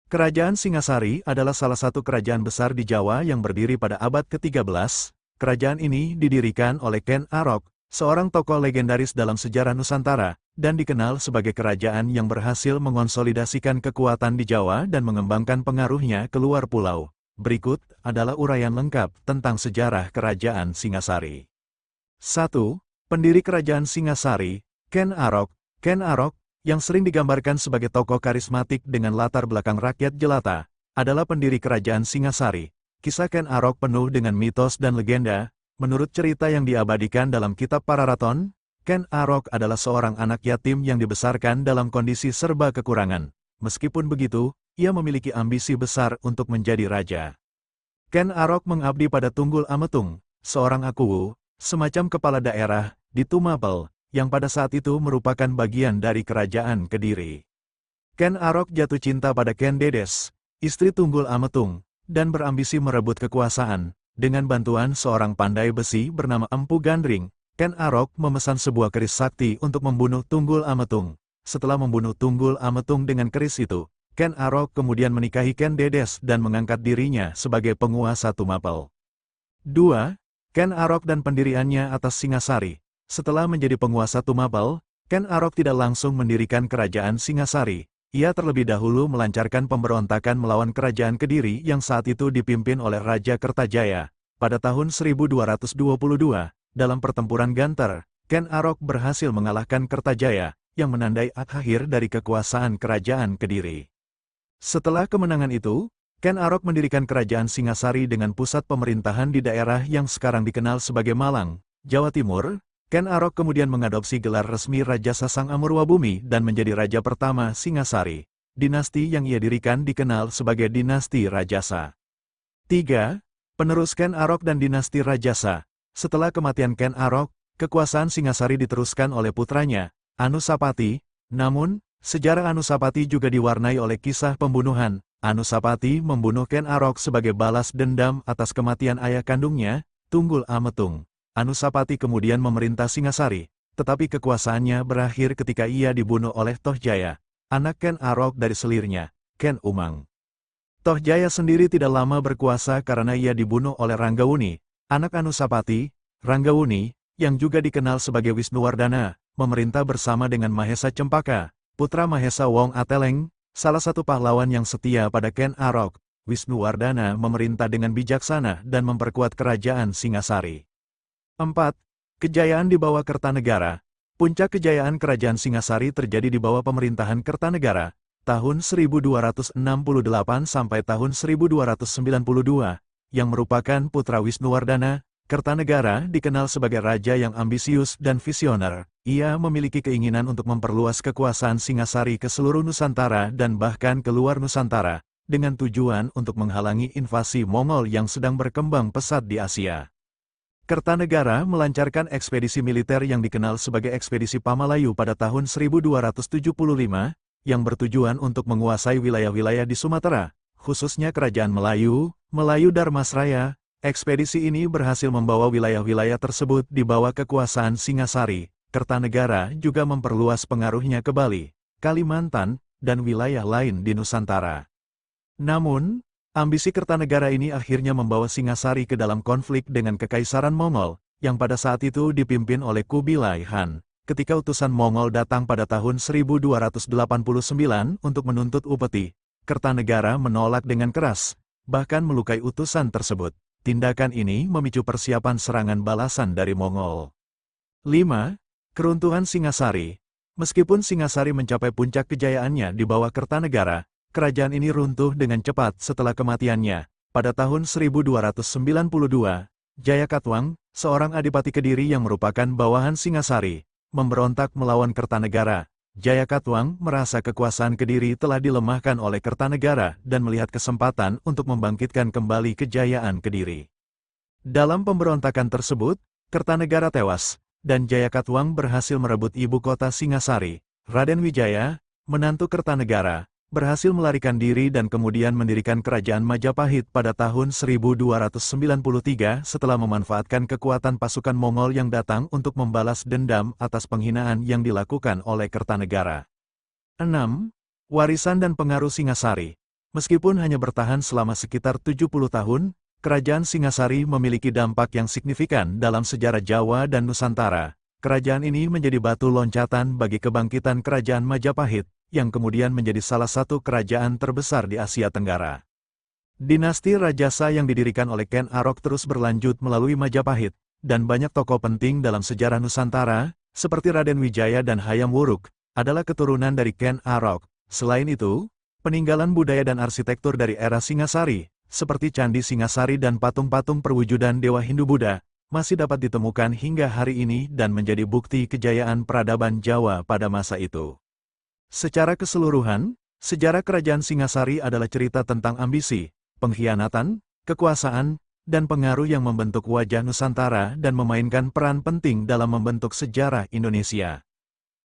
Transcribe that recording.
Kerajaan Singasari adalah salah satu kerajaan besar di Jawa yang berdiri pada abad ke-13. Kerajaan ini didirikan oleh Ken Arok, seorang tokoh legendaris dalam sejarah Nusantara, dan dikenal sebagai kerajaan yang berhasil mengonsolidasikan kekuatan di Jawa dan mengembangkan pengaruhnya ke luar pulau. Berikut adalah uraian lengkap tentang sejarah Kerajaan Singasari. 1. Pendiri Kerajaan Singasari, Ken Arok. Ken Arok, yang sering digambarkan sebagai tokoh karismatik dengan latar belakang rakyat jelata, adalah pendiri Kerajaan Singasari. Kisah Ken Arok penuh dengan mitos dan legenda. Menurut cerita yang diabadikan dalam kitab Pararaton, Ken Arok adalah seorang anak yatim yang dibesarkan dalam kondisi serba kekurangan. Meskipun begitu, ia memiliki ambisi besar untuk menjadi raja. Ken Arok mengabdi pada Tunggul Ametung, seorang akuwu, semacam kepala daerah, di Tumapel, yang pada saat itu merupakan bagian dari Kerajaan Kediri. Ken Arok jatuh cinta pada Ken Dedes, istri Tunggul Ametung, dan berambisi merebut kekuasaan. Dengan bantuan seorang pandai besi bernama Empu Gandring, Ken Arok memesan sebuah keris sakti untuk membunuh Tunggul Ametung. Setelah membunuh Tunggul Ametung dengan keris itu, Ken Arok kemudian menikahi Ken Dedes dan mengangkat dirinya sebagai penguasa Tumapel. 2. Ken Arok dan pendiriannya atas Singasari. Setelah menjadi penguasa Tumapel, Ken Arok tidak langsung mendirikan Kerajaan Singasari. Ia terlebih dahulu melancarkan pemberontakan melawan Kerajaan Kediri yang saat itu dipimpin oleh Raja Kertajaya. Pada tahun 1222, dalam pertempuran Ganter, Ken Arok berhasil mengalahkan Kertajaya, yang menandai akhir dari kekuasaan Kerajaan Kediri. Setelah kemenangan itu, Ken Arok mendirikan Kerajaan Singasari dengan pusat pemerintahan di daerah yang sekarang dikenal sebagai Malang, Jawa Timur. Ken Arok kemudian mengadopsi gelar resmi Raja Sasang Amurwabumi dan menjadi raja pertama Singasari. Dinasti yang ia dirikan dikenal sebagai Dinasti Rajasa. 3. Penerus Ken Arok dan Dinasti Rajasa. Setelah kematian Ken Arok, kekuasaan Singasari diteruskan oleh putranya, Anusapati. Namun, sejarah Anusapati juga diwarnai oleh kisah pembunuhan. Anusapati membunuh Ken Arok sebagai balas dendam atas kematian ayah kandungnya, Tunggul Ametung. Anusapati kemudian memerintah Singasari, tetapi kekuasaannya berakhir ketika ia dibunuh oleh Tohjaya, anak Ken Arok dari selirnya, Ken Umang. Tohjaya sendiri tidak lama berkuasa karena ia dibunuh oleh Ranggawuni, anak Anusapati. Ranggawuni, yang juga dikenal sebagai Wisnuwardana, memerintah bersama dengan Mahesa Cempaka, putra Mahesa Wong Ateleng, salah satu pahlawan yang setia pada Ken Arok. Wisnuwardana memerintah dengan bijaksana dan memperkuat kerajaan Singasari. 4. Kejayaan di bawah Kertanegara. Puncak kejayaan Kerajaan Singasari terjadi di bawah pemerintahan Kertanegara, tahun 1268 sampai tahun 1292, yang merupakan putra Wisnuwardana. Kertanegara dikenal sebagai raja yang ambisius dan visioner. Ia memiliki keinginan untuk memperluas kekuasaan Singasari ke seluruh Nusantara dan bahkan ke luar Nusantara, dengan tujuan untuk menghalangi invasi Mongol yang sedang berkembang pesat di Asia. Kertanegara melancarkan ekspedisi militer yang dikenal sebagai Ekspedisi Pamalayu pada tahun 1275, yang bertujuan untuk menguasai wilayah-wilayah di Sumatera, khususnya Kerajaan Melayu, Melayu Darmasraya. Ekspedisi ini berhasil membawa wilayah-wilayah tersebut di bawah kekuasaan Singasari. Kertanegara juga memperluas pengaruhnya ke Bali, Kalimantan, dan wilayah lain di Nusantara. Namun, ambisi Kertanegara ini akhirnya membawa Singasari ke dalam konflik dengan Kekaisaran Mongol, yang pada saat itu dipimpin oleh Kubilai Han. Ketika utusan Mongol datang pada tahun 1289 untuk menuntut upeti, Kertanegara menolak dengan keras, bahkan melukai utusan tersebut. Tindakan ini memicu persiapan serangan balasan dari Mongol. 5. Keruntuhan Singasari. Meskipun Singasari mencapai puncak kejayaannya di bawah Kertanegara, kerajaan ini runtuh dengan cepat setelah kematiannya. Pada tahun 1292, Jayakatwang, seorang adipati Kediri yang merupakan bawahan Singasari, memberontak melawan Kertanegara. Jayakatwang merasa kekuasaan Kediri telah dilemahkan oleh Kertanegara dan melihat kesempatan untuk membangkitkan kembali kejayaan Kediri. Dalam pemberontakan tersebut, Kertanegara tewas, dan Jayakatwang berhasil merebut ibu kota Singasari. Raden Wijaya, menantu Kertanegara, berhasil melarikan diri dan kemudian mendirikan Kerajaan Majapahit pada tahun 1293 setelah memanfaatkan kekuatan pasukan Mongol yang datang untuk membalas dendam atas penghinaan yang dilakukan oleh Kertanegara. 6. Warisan dan pengaruh Singasari. Meskipun hanya bertahan selama sekitar 70 tahun, Kerajaan Singasari memiliki dampak yang signifikan dalam sejarah Jawa dan Nusantara. Kerajaan ini menjadi batu loncatan bagi kebangkitan Kerajaan Majapahit, yang kemudian menjadi salah satu kerajaan terbesar di Asia Tenggara. Dinasti Rajasa yang didirikan oleh Ken Arok terus berlanjut melalui Majapahit, dan banyak tokoh penting dalam sejarah Nusantara, seperti Raden Wijaya dan Hayam Wuruk, adalah keturunan dari Ken Arok. Selain itu, peninggalan budaya dan arsitektur dari era Singasari, seperti Candi Singasari dan patung-patung perwujudan Dewa Hindu-Buddha, masih dapat ditemukan hingga hari ini dan menjadi bukti kejayaan peradaban Jawa pada masa itu. Secara keseluruhan, sejarah Kerajaan Singasari adalah cerita tentang ambisi, pengkhianatan, kekuasaan, dan pengaruh yang membentuk wajah Nusantara dan memainkan peran penting dalam membentuk sejarah Indonesia.